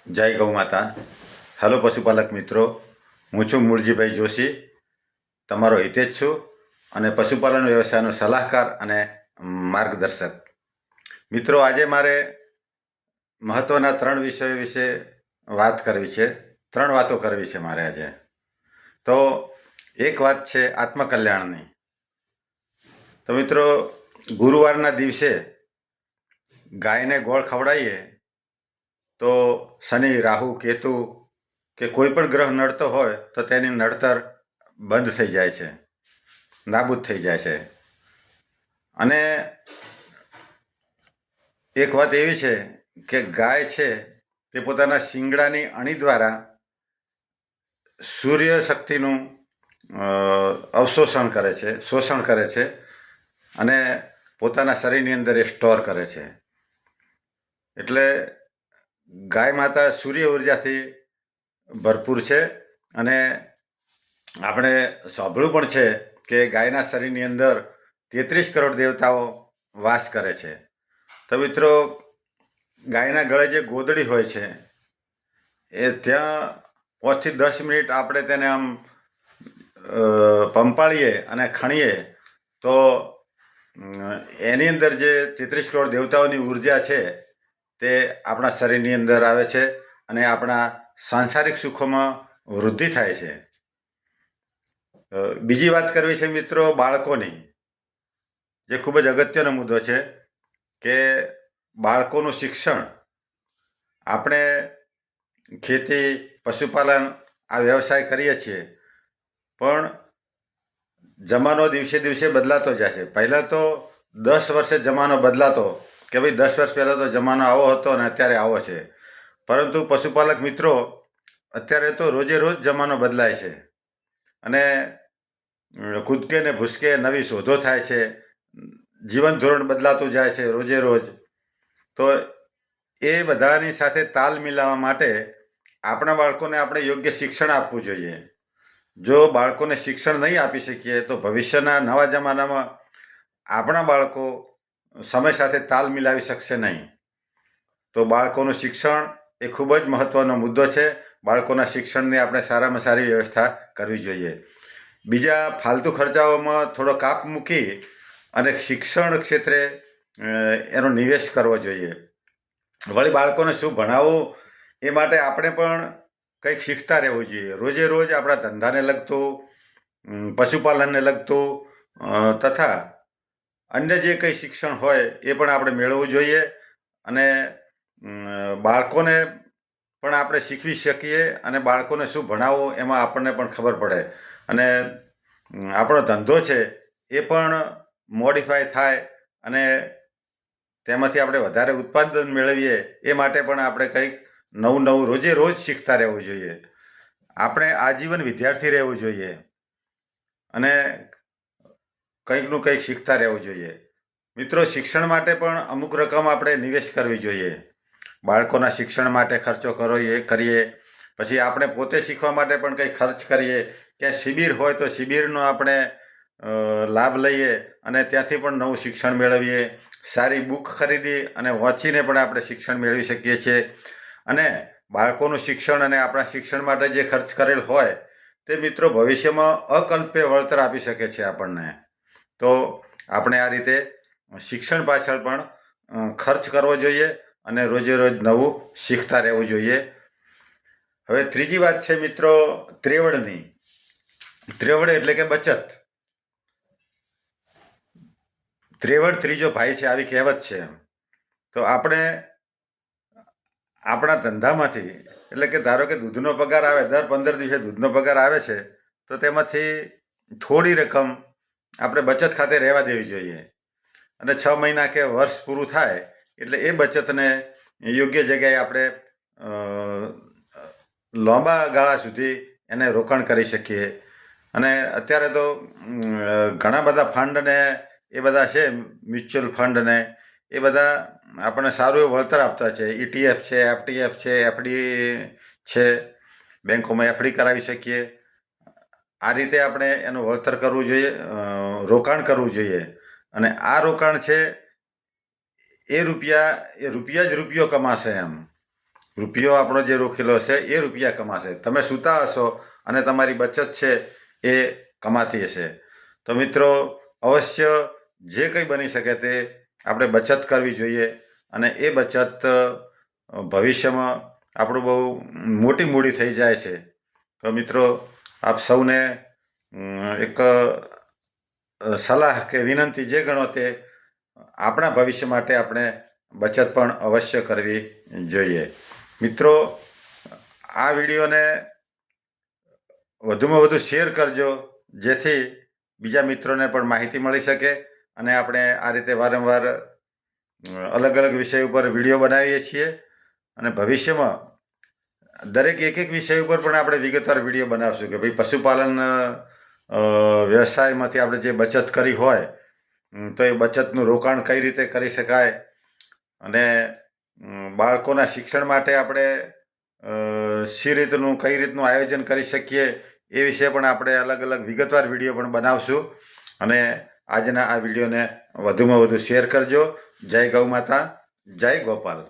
જય ગૌ માતા. હેલો પશુપાલક મિત્રો, હું છું મૂળજીભાઈ જોશી, તમારો હિતેજ છું અને પશુપાલન વ્યવસાયનો સલાહકાર અને માર્ગદર્શક. મિત્રો, આજે મારે મહત્ત્વના 3 વિષયો વિશે વાત કરવી છે. 3 વાતો કરવી છે મારે આજે. તો એક વાત છે આત્મકલ્યાણની. તો મિત્રો, ગુરુવારના દિવસે ગાયને ગોળ ખવડાવીએ તો શનિ, રાહુ, કેતુ કે કોઈ પણ ગ્રહ નડતો હોય તો તેની નડતર બંધ થઈ જાય છે, નાબૂદ થઈ જાય છે. અને એક વાત એવી છે કે ગાય છે તે પોતાના શિંગડાની અણી દ્વારા સૂર્ય શક્તિનું અવશોષણ કરે છે, શોષણ કરે છે અને પોતાના શરીરની અંદર એ સ્ટોર કરે છે. એટલે ગાય માતા સૂર્ય ઉર્જાથી ભરપૂર છે. અને આપણે સાંભળ્યું પણ છે કે ગાયના શરીરની અંદર 33 કરોડ દેવતાઓ વાસ કરે છે. તો મિત્રો, ગાયના ગળે જે ગોદડી હોય છે એ ત્યાં 5 થી 10 મિનિટ આપણે તેને આમ પંપાળીએ અને ખણીએ તો એની અંદર જે 33 કરોડ દેવતાઓની ઉર્જા છે તે આપણા શરીરની અંદર આવે છે અને આપણા સાંસારિક સુખોમાં વૃદ્ધિ થાય છે. બીજી વાત કરવી છે મિત્રો બાળકોની, જે ખૂબ જ અગત્યનો મુદ્દો છે કે બાળકોનું શિક્ષણ. આપણે ખેતી, પશુપાલન આ વ્યવસાય કરીએ છીએ, પણ જમાનો દિવસે દિવસે બદલાતો જાય છે. પહેલાં તો 10 વર્ષે જમાનો બદલાતો કે ભાઈ 10 વર્ષ પહેલાં તો જમાનો આવો હતો અને અત્યારે આવો છે. પરંતુ પશુપાલક મિત્રો, અત્યારે તો રોજે રોજ જમાનો બદલાય છે અને કૂદકે ને ભૂસકે નવી શોધો થાય છે, જીવન ધોરણ બદલાતું જાય છે રોજે રોજ. તો એ બધાની સાથે તાલ મિલાવવા માટે આપણા બાળકોને આપણે યોગ્ય શિક્ષણ આપવું જોઈએ. જો બાળકોને શિક્ષણ નહીં આપી શકીએ તો ભવિષ્યના નવા જમાનામાં આપણા બાળકો સમય સાથે તાલ મિલાવી શકશે નહીં. તો બાળકોનું શિક્ષણ એ ખૂબ જ મહત્ત્વનો મુદ્દો છે. બાળકોના શિક્ષણની આપણે સારામાં સારી વ્યવસ્થા કરવી જોઈએ. બીજા ફાલતુ ખર્ચાઓમાં થોડો કાપ મૂકી અને શિક્ષણ ક્ષેત્રે એનો નિવેશ કરવો જોઈએ. વળી બાળકોને શું ભણાવવું એ માટે આપણે પણ કંઈક શીખતા રહેવું જોઈએ. રોજે રોજ આપણા ધંધાને લગતું, પશુપાલનને લગતું તથા અન્ય જે કંઈ શિક્ષણ હોય એ પણ આપણે મેળવવું જોઈએ. અને બાળકોને પણ આપણે શીખવી શકીએ અને બાળકોને શું ભણાવવું એમાં આપણને પણ ખબર પડે અને આપણો ધંધો છે એ પણ મોડિફાય થાય અને તેમાંથી આપણે વધારે ઉત્પાદન મેળવીએ એ માટે પણ આપણે કંઈક નવું નવું રોજે રોજ શીખતા રહેવું જોઈએ. આપણે આજીવન વિદ્યાર્થી રહેવું જોઈએ અને કંઈકનું કંઈક શીખતા રહેવું જોઈએ. મિત્રો, શિક્ષણ માટે પણ અમુક રકમ આપણે નિવેશ કરવી જોઈએ. બાળકોના શિક્ષણ માટે ખર્ચો કરીએ, પછી આપણે પોતે શીખવા માટે પણ કંઈ ખર્ચ કરીએ. ક્યાંય શિબિર હોય તો શિબિરનો આપણે લાભ લઈએ અને ત્યાંથી પણ નવું શિક્ષણ મેળવીએ. સારી બુક ખરીદી અને વાંચીને પણ આપણે શિક્ષણ મેળવી શકીએ છીએ. અને બાળકોનું શિક્ષણ અને આપણા શિક્ષણ માટે જે ખર્ચ કરેલ હોય તે મિત્રો ભવિષ્યમાં અકલ્પ્ય વળતર આપી શકે છે આપણને. તો આપણે આ રીતે શિક્ષણ પાછળ પણ ખર્ચ કરવો જોઈએ અને રોજે રોજ નવું શીખતા રહેવું જોઈએ. હવે ત્રીજી વાત છે મિત્રો ત્રેવડની. ત્રેવડ એટલે કે બચત. ત્રેવડ ત્રીજો ભાઈ છે, આવી કહેવત છે. તો આપણે આપણા ધંધામાંથી, એટલે કે ધારો કે દૂધનો પગાર આવે, દર 15 દિવસે દૂધનો પગાર આવે છે, તો તેમાંથી થોડી રકમ આપણે બચત ખાતે રહેવા દેવી જોઈએ. અને 6 મહિના કે વર્ષ પૂરું થાય એટલે એ બચતને યોગ્ય જગ્યાએ આપણે લાંબા ગાળા સુધી એને રોકાણ કરી શકીએ. અને અત્યારે તો ઘણા બધા ફંડ ને એ બધા છે, મ્યુચ્યુઅલ ફંડ ને એ બધા આપણને સારું એવું વળતર આપતા છે. ETF છે, FTF છે, FD છે, બેંકોમાં FD કરાવી શકીએ. આ રીતે આપણે એનું વળતર કરવું જોઈએ, રોકાણ કરવું જોઈએ. અને આ રોકાણ છે એ રૂપિયા જ રૂપિયો કમાશે એમ. રૂપિયો આપણો જે રોકેલો હશે એ રૂપિયા કમાશે. તમે સૂતા હશો અને તમારી બચત છે એ કમાતી હશે. તો મિત્રો અવશ્ય જે કંઈ બની શકે તે આપણે બચત કરવી જોઈએ અને એ બચત ભવિષ્યમાં આપણું બહુ મોટી મૂડી થઈ જાય છે. તો મિત્રો આપ સૌને એક સલાહ કે વિનંતી જે ગણો તે આપણા ભવિષ્ય માટે આપણે બચત પણ અવશ્ય કરવી જોઈએ. મિત્રો આ વિડીયોને વધુમાં વધુ શેર કરજો જેથી બીજા મિત્રોને પણ માહિતી મળી શકે અને આપણે આ રીતે વારંવાર અલગ અલગ વિષય ઉપર વિડીયો બનાવીએ છીએ અને ભવિષ્યમાં દરેક એક વિષય ઉપર પણ આપણે વિગતવાર વિડીયો બનાવશું કે ભાઈ પશુપાલન વ્યવસાયમાંથી આપણે જે બચત કરી હોય તો એ બચતનું રોકાણ કઈ રીતે કરી શકાય અને બાળકોના શિક્ષણ માટે આપણે કઈ રીતનું આયોજન કરી શકીએ એ વિશે પણ આપણે અલગ અલગ વિગતવાર વિડીયો પણ બનાવશું. અને આજના આ વિડીયોને વધુમાં વધુ શેર કરજો. જય ગૌ માતા, જય ગોપાલ.